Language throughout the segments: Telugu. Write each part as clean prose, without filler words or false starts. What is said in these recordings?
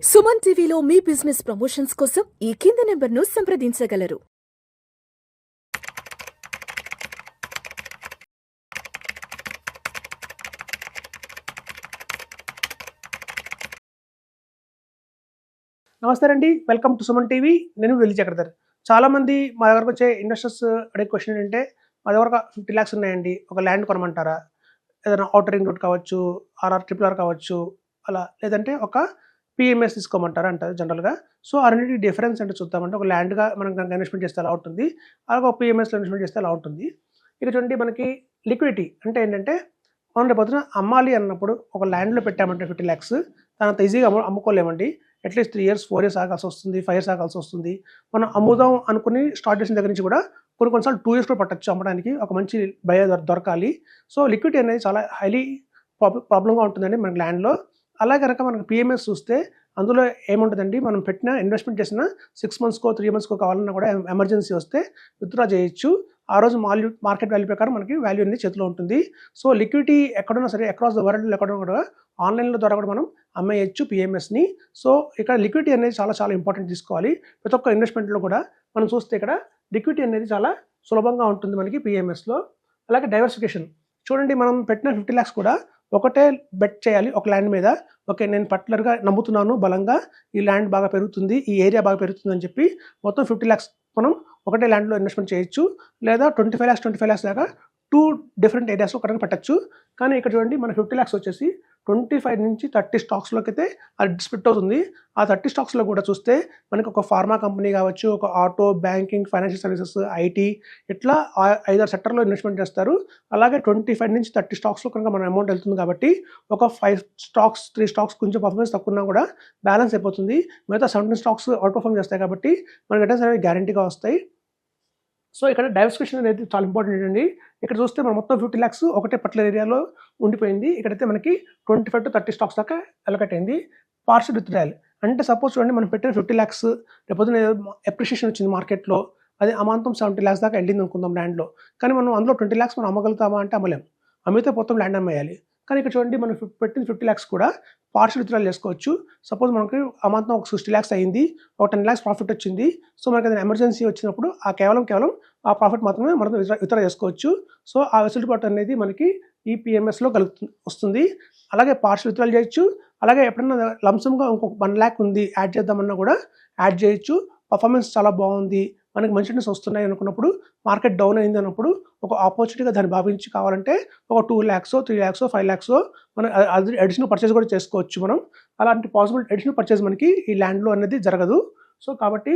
సుమన్ టీవీలో మీ బిజినెస్ ప్రమోషన్స్ కోసం ఈ కింది నెంబర్ను సంప్రదించగలరు. నమస్తే అండి, వెల్కమ్ టు సుమన్ టీవీ. నేను వెల్లి చక్రధర్. చాలామంది మా దగ్గరకు వచ్చే ఇన్వెస్టర్స్ అడిగే క్వశ్చన్ ఏంటంటే, మా దగ్గర ఒక 50 lakhs ఉన్నాయండి, ఒక ల్యాండ్ కొనమంటారా? ఏదైనా ఔటర్ రింగ్ రోడ్ కావచ్చు, ట్రిపుల్ ఆర్ కావచ్చు, అలా లేదంటే ఒక పిఎంఎస్ తీసుకోమంటారా అంటారు జనరల్గా. సో ఆ రెండింటికి డిఫరెన్స్ అంటే చూద్దామంటే, ఒక ల్యాండ్గా మనం కనుక ఇన్వెస్ట్మెంట్ చేస్తే ఎలా ఉంటుంది, అలాగే ఒక పిఎంఎస్లో ఇన్వెస్ట్మెంట్ చేస్తే ఎలా ఉంటుంది. ఇక చూడండి, మనకి లిక్విడిటీ అంటే ఏంటంటే, మనం రేపు పొద్దున అమ్మాలి అన్నప్పుడు ఒక ల్యాండ్లో పెట్టామంటే 50 lakhs అంత ఈజీగా అమ్ముకోలేమండి. అట్లీస్ట్ 3 years 4 years ఆగాల్సి వస్తుంది, 5 years ఆగాల్సి వస్తుంది. మనం అమ్ముదాం అనుకుని స్టార్ట్ చేసిన దగ్గర నుంచి కూడా కొన్నిసార్లు 2 years కూడా పట్టచ్చు అమ్మడానికి. ఒక మంచి బయర్ దొరకాలి. సో లిక్విడిటీ అనేది చాలా హైలీ ప్రాబ్లంగా ఉంటుందండి మనకి ల్యాండ్లో. అలా కనుక మనకు పిఎంఎస్ చూస్తే అందులో ఏముంటుందండి, మనం పెట్టిన ఇన్వెస్ట్మెంట్ చేసిన 6 monthsకో 3 monthsకో కావాలన్నా కూడా ఎమర్జెన్సీ వస్తే విత్డ్రా చేయొచ్చు. ఆ రోజు మార్కెట్ వాల్యూ ప్రకారం మనకి వాల్యూ అనేది చేతిలో ఉంటుంది. సో లిక్విడిటీ ఎక్కడున్నా సరే, అక్రాస్ ద వరల్డ్లో ఎక్కడున్నా కూడా ఆన్లైన్లో ద్వారా కూడా మనం అమ్మేయచ్చు పిఎంఎస్ని. సో ఇక్కడ లిక్విడిటీ అనేది చాలా చాలా ఇంపార్టెంట్ తీసుకోవాలి. ప్రతి ఒక్క ఇన్వెస్ట్మెంట్లో కూడా మనం చూస్తే ఇక్కడ లిక్విడిటీ అనేది చాలా సులభంగా ఉంటుంది మనకి పిఎంఎస్లో. అలాగే డైవర్సిఫికేషన్ చూడండి, మనం పెట్టిన 50 lakhs కూడా ఒకటే బెట్ చేయాలి ఒక ల్యాండ్ మీద. ఓకే, నేను పర్టికులర్గా నమ్ముతున్నాను బలంగా, ఈ ల్యాండ్ బాగా పెరుగుతుంది, ఈ ఏరియా బాగా పెరుగుతుంది అని చెప్పి మొత్తం 50 lakhs మనం ఒకటే ల్యాండ్లో ఇన్వెస్ట్మెంట్ చేయొచ్చు. లేదా 25 lakhs దాకా 2 different ఏరియాస్లో కనుక పెట్టచ్చు. కానీ ఇక్కడ చూడండి, మన 50 lakhs వచ్చేసి 25 నుంచి 30 స్టాక్స్లోకి అయితే అది స్ప్లిట్ అవుతుంది. ఆ 30 స్టాక్స్లో కూడా చూస్తే మనకి ఒక ఫార్మా కంపెనీ కావచ్చు, ఒక auto, banking, financial services, IT, ఇట్లా 5-6 సెక్టర్లో ఇన్వెస్ట్మెంట్ చేస్తారు. అలాగే 25 నుంచి 30 స్టాక్స్లో కనుక మన అమౌంట్ వెళ్తుంది కాబట్టి ఒక 5 stocks 3 stocks కొంచెం పర్ఫార్మెన్స్ తక్కువ ఉన్నా కూడా బ్యాలెన్స్ అయిపోతుంది. మిగతా 17 stocks అవుట్ పర్ఫార్మ్ చేస్తాయి కాబట్టి మనకి రిటర్న్స్ అనేవి గ్యారంటీగా వస్తాయి. సో ఇక్కడ డైవర్సిఫికేషన్ అనేది చాలా ఇంపార్టెంట్ అండి. ఇక్కడ చూస్తే మనం మొత్తం 50 lakhs ఒకటే పర్టికులర్ ఏరియాలో ఉండిపోయింది. ఇక్కడైతే మనకి 25 to 30 స్టాక్స్ దాకా అలొకేట్ అయింది. పార్షియల్ విత్డ్రాయల్ అంటే సపోజ్ చూడండి, మనం పెట్టిన 50 lakhs రేపొద్దున అప్రిషియేషన్ వచ్చింది మార్కెట్లో, అది అమాంతం 70 lakhs దాకా వెళ్ళింది అనుకుందాం ల్యాండ్లో. కానీ మనం అందులో 20 lakhs మనం అమ్మగలుగుతామా అంటే అమ్మలేం. అమ్మితే మొత్తం ల్యాండ్ అమ్మేయాలి. కానీ ఇక్కడ చూడండి, మనం పెట్టిన 50 lakhs కూడా పార్షియల్ విత్డ్రాయల్ చేసుకోవచ్చు. సపోజ్ మనకి అమాంతం ఒక 60 lakhs అయింది, ఒక 10 lakhs ప్రాఫిట్ వచ్చింది. సో మనకి ఏదైనా ఎమర్జెన్సీ వచ్చినప్పుడు కేవలం ఆ ప్రాఫిట్ మాత్రమే మనం విత్డ్రా చేసుకోవచ్చు. సో ఆ వెసులుబాటు అనేది మనకి ఈ పిఎంఎస్లో వస్తుంది. అలాగే పార్షియల్ విత్డ్రాయల్ చేయొచ్చు. అలాగే ఎప్పుడైనా లంసమ్గా ఇంకొక 1 lakh ఉంది యాడ్ చేద్దామన్నా కూడా యాడ్ చేయొచ్చు. పర్ఫార్మెన్స్ చాలా బాగుంది, మనకి మంచి రిటర్న్స్ వస్తున్నాయి అనుకున్నప్పుడు, మార్కెట్ డౌన్ అయింది అన్నప్పుడు ఒక ఆపర్చునిటీగా దాన్ని భావించి కావాలంటే ఒక 2 lakhs 3 lakhs 5 lakhs మనం అడిషనల్ పర్చేజ్ కూడా చేసుకోవచ్చు. మనం అలాంటి పాసిబుల్ అడిషనల్ పర్చేజ్ మనకి ఈ ల్యాండ్లో అనేది జరగదు. సో కాబట్టి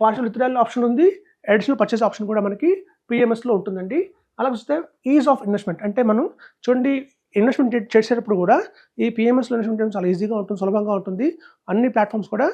పార్షియల్ విత్డ్రాయల్ ఆప్షన్ ఉంది, అడిషనల్ పర్చేజ్ ఆప్షన్ కూడా మనకి పిఎంఎస్లో ఉంటుందండి. అలా చూస్తే ఈజ్ ఆఫ్ ఇన్వెస్ట్మెంట్ అంటే మనం చూడండి, ఇన్వెస్ట్మెంట్ చేసేటప్పుడు కూడా ఈ పిఎంఎస్లో ఇన్వెస్ట్మెంట్ చేయడం చాలా ఈజీగా ఉంటుంది, సులభంగా ఉంటుంది. అన్ని ప్లాట్ఫామ్స్ కూడా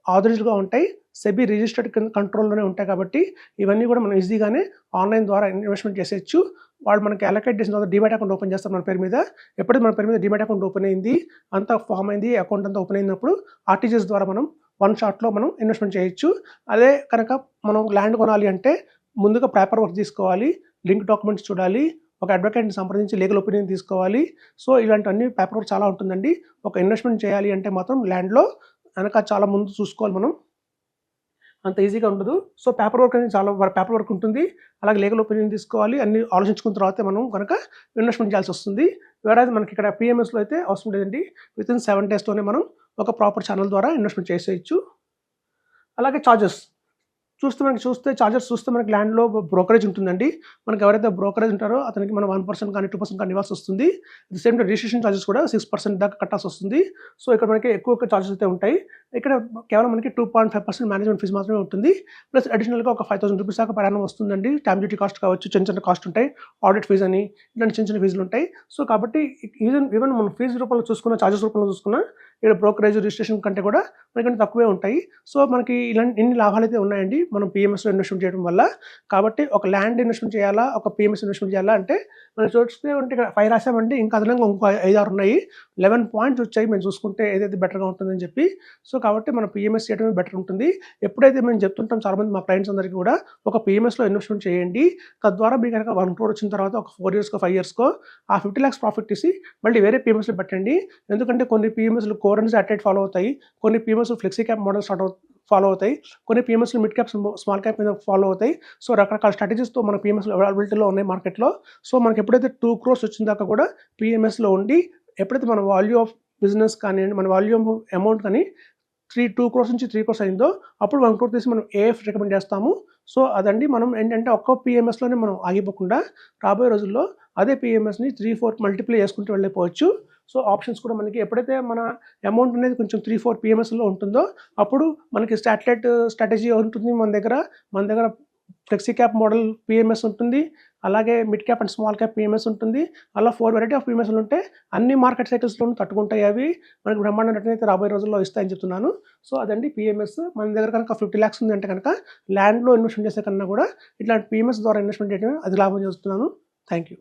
ఆథరైజ్డ్గా ఉంటాయి, సెబీ రిజిస్టర్డ్ కంట్రోల్లోనే ఉంటాయి కాబట్టి ఇవన్నీ కూడా మనం ఈజీగానే ఆన్లైన్ ద్వారా ఇన్వెస్ట్మెంట్ చేసేయచ్చు. వాళ్ళు మనకి అలొకేట్ చేసిన తర్వాత డిమాట్ అకౌంట్ ఓపెన్ చేస్తారు మన పేరు మీద. ఎప్పుడైతే మన పేరు మీద డిమాట్ అకౌంట్ ఓపెన్ అయింది, అంతా ఫామ్ అయింది, అకౌంట్ అంతా ఓపెన్ అయినప్పుడు ఆర్టీజీఎస్ ద్వారా మనం 1 shotలో మనం ఇన్వెస్ట్మెంట్ చేయొచ్చు. అదే కనుక మనం ల్యాండ్ కొనాలి అంటే ముందుగా పేపర్ వర్క్ తీసుకోవాలి, లింక్ డాక్యుమెంట్స్ చూడాలి, ఒక అడ్వకేట్ని సంప్రదించి లీగల్ ఒపీనియన్ తీసుకోవాలి. సో ఇలాంటివన్నీ పేపర్ వర్క్ చాలా ఉంటుందండి. ఒక ఇన్వెస్ట్మెంట్ చేయాలి అంటే మాత్రం ల్యాండ్లో కనుక చాలా ముందు చూసుకోవాలి మనం, అంత ఈజీగా ఉండదు. సో పేపర్ వర్క్ అనేది చాలా పేపర్ వర్క్ ఉంటుంది. అలాగే లీగల్ ఒపీనియన్ తీసుకోవాలి, అన్ని ఆలోచించుకున్న తర్వాతే మనం కనుక ఇన్వెస్ట్మెంట్ చేయాల్సి వస్తుంది. వేరే మనకి ఇక్కడ పిఎంఎస్లో అయితే అవసరం లేదండి, వితిన్ 7 daysలోనే మనం ఒక ప్రాపర్ ఛానల్ ద్వారా ఇన్వెస్ట్మెంట్ చేసేయచ్చు. అలాగే చూస్తే చార్జెస్ చూస్తే మనకి ల్యాండ్లో బ్రోకరేజ్ ఉంటుందండి. మనకి ఎవరైతే బ్రోకరేజ్ ఉంటారో అతనికి మనం 1% కానీ 2% కానీ ఇవ్వాల్సి వస్తుంది. ది సేమ్ రిజిస్ట్రేషన్ చార్జెస్ కూడా 6% దాకా కట్టాల్సి వస్తుంది. సో ఇక్కడ మనకి ఎక్కువ చార్జెస్ అయితే ఉంటాయి. ఇక్కడ కేవలం మనకి 2.5% మేనేజ్మెంట్ ఫీజు మాత్రమే ఉంటుంది. ప్లస్ అడిషనల్గా ఒక 5,000 రూపీస్ దాకా per annum వస్తుందండి. స్టాంప్ డ్యూటీ కాస్ట్ కావచ్చు, చిన్న కాస్ట్ ఉంటాయి, ఆడిట్ ఫీజు అని ఇలాంటి చిన్న ఫీజులు ఉంటాయి. సో కాబట్టి ఈవెన్ మనం ఫీజు రూపంలో చూసుకున్న, చార్జెస్ రూపంలో చూసుకున్న, ఇక్కడ బ్రోకరేజ్ రిజిస్ట్రేషన్ కంటే కూడా మనకంటే తక్కువే ఉంటాయి. సో మనకి ఇన్ని లాభాలు అయితే ఉన్నాయండి మనం పిఎంఎస్లో ఇన్వెస్ట్మెంట్ చేయడం వల్ల. కాబట్టి ఒక ల్యాండ్ ఇన్వెస్ట్మెంట్ చేయాలా, ఒక పిఎంఎస్ ఇన్వెస్ట్మెంట్ చేయాలా అంటే మనం చూస్తే ఇక్కడ 5 రాసామంటే ఇంకా అదనంగా ఇంకో 5-6 ఉన్నాయి. 11 points వచ్చాయి మేము చూసుకుంటే ఏదైతే బెటర్గా ఉంటుందని చెప్పి. సో కాబట్టి మన పిఎంఎస్ చేయడమే బెటర్ ఉంటుంది. ఎప్పుడైతే మేము చెప్తుంటాం చాలామంది మా క్లయింట్స్ అందరికీ కూడా ఒక పిఎంఎస్లో ఇన్వెస్ట్మెంట్ చేయండి, తద్వారా మీకు కనుక 1 crore వచ్చిన తర్వాత ఒక 4 yearsకో 5 yearsకో ఆ 50 lakhs ప్రాఫిట్ తీసి మళ్ళీ వేరే పిఎంఎస్లో పెట్టండి. ఎందుకంటే కొన్ని పిఎంఎస్లు కోర్ అండ్ సాటిలైట్ ఫాలో అవుతాయి, కొన్ని PMS flexi cap model follow అవుతాయి, కొన్ని PMS mid cap small cap మీద ఫాలో అవుతాయి. సో రకరకాల స్ట్రాటజీస్తో మన పిఎంఎస్ అవైలబిలిటీలో ఉన్నాయి మార్కెట్లో. సో మనకి ఎప్పుడైతే 2 crores వచ్చిన దాకా కూడా పిఎంఎస్లో ఉండి, ఎప్పుడైతే మన వాల్యూ ఆఫ్ బిజినెస్ కానివ్వండి, మన వాల్యూ అమౌంట్ కానీ 2 crores నుంచి 3 crores అయిందో అప్పుడు 1 crore తీసి మనం ఏఎఫ్ రికమెండ్ చేస్తాము. సో అదండి, మనం ఏంటంటే ఒక్క పిఎంఎస్లోనే మనం ఆగిపోకుండా రాబోయే రోజుల్లో అదే పిఎంఎస్ని 3-4 మల్టిప్లై చేసుకుంటూ వెళ్ళిపోవచ్చు. సో ఆప్షన్స్ కూడా మనకి ఎప్పుడైతే మన అమౌంట్ అనేది కొంచెం 3-4 పిఎంఎస్లో ఉంటుందో అప్పుడు మనకి సాటిలైట్ స్ట్రాటజీ ఉంటుంది మన దగ్గర ఫ్లెక్సీ క్యాప్ మోడల్ పిఎంఎస్ ఉంటుంది, అలాగే mid cap and small cap PMS ఉంటుంది. అలా 4 వెరైటీ ఆఫ్ పిఎంఎస్లు ఉంటే అన్ని మార్కెట్ సైకిల్స్లోనూ తట్టుకుంటాయి. అవి మనకి బ్రహ్మాండ రిటర్న్ అయితే రాబోయే రోజుల్లో ఇస్తాయని చెప్తున్నాను. సో అదండి పిఎంఎస్. మన దగ్గర కనుక 50 lakhs ఉంది అంటే కనుక ల్యాండ్లో ఇన్వెస్ట్మెంట్ చేసే కన్నా కూడా ఇట్లాంటి పిఎంఎస్ ద్వారా ఇన్వెస్ట్మెంట్ చేయడం అది లాభం చేస్తున్నాను. Thank you.